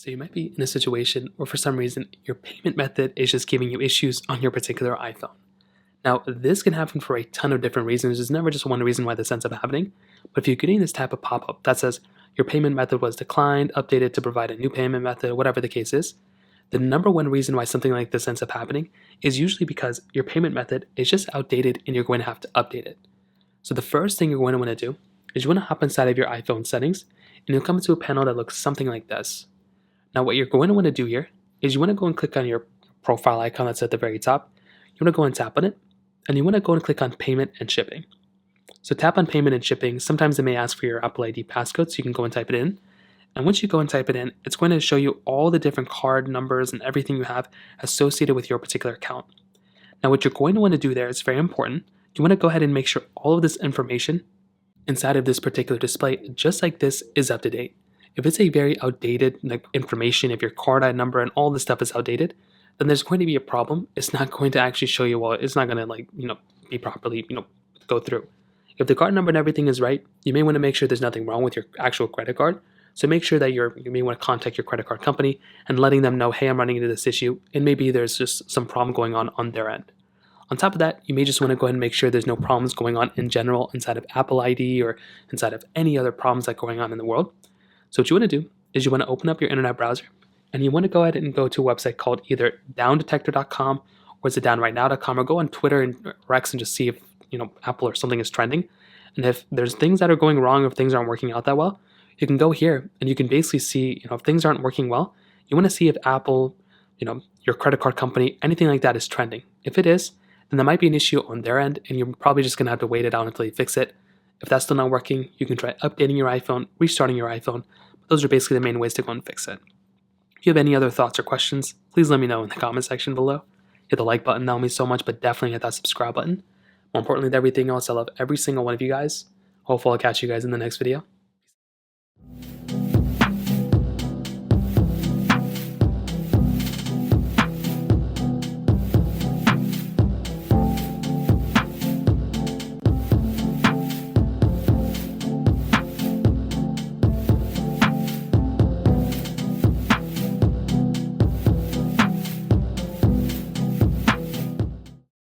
So you might be in a situation where for some reason your payment method is just giving you issues on your particular iPhone. Now, this can happen for a ton of different reasons. There's never just one reason why this ends up happening. But if you're getting this type of pop-up that says your payment method was declined, updated to provide a new payment method, whatever the case is, the number one reason why something like this ends up happening is usually because your payment method is just outdated and you're going to have to update it. So the first thing you're going to want to do is you want to hop inside of your iPhone settings and you'll come to a panel that looks something like this. Now, what you're going to want to do here is you want to go and click on your profile icon that's at the very top. You want to go and tap on it, and you want to go and click on Payment and Shipping. So tap on Payment and Shipping. Sometimes it may ask for your Apple ID passcode, so you can go and type it in. And once you go and type it in, it's going to show you all the different card numbers and everything you have associated with your particular account. Now, what you're going to want to do there is very important. You want to go ahead and make sure all of this information inside of this particular display, just like this, is up to date. If it's a very outdated information, if your card ID number and all this stuff is outdated, then there's going to be a problem. It's not going to actually show you well. It's not going to be properly go through. If the card number and everything is right, you may want to make sure there's nothing wrong with your actual credit card. So make sure that you may want to contact your credit card company and letting them know, hey, I'm running into this issue, and maybe there's just some problem going on their end. On top of that, you may just want to go ahead and make sure there's no problems going on in general inside of Apple ID or inside of any other problems that are going on in the world. So what you want to do is you want to open up your internet browser and you want to go ahead and go to a website called either downdetector.com or is it downrightnow.com, or go on Twitter and Rex and just see if Apple or something is trending. And if there's things that are going wrong, if things aren't working out that well, you can go here and you can basically see if things aren't working well, you want to see if Apple, your credit card company, anything like that is trending. If it is, then there might be an issue on their end and you're probably just going to have to wait it out until you fix it. If that's still not working, you can try updating your iPhone, restarting your iPhone. Those are basically the main ways to go and fix it. If you have any other thoughts or questions, please let me know in the comment section below. Hit the like button, that will mean so much, but definitely hit that subscribe button. More importantly than everything else, I love every single one of you guys. Hopefully I'll catch you guys in the next video.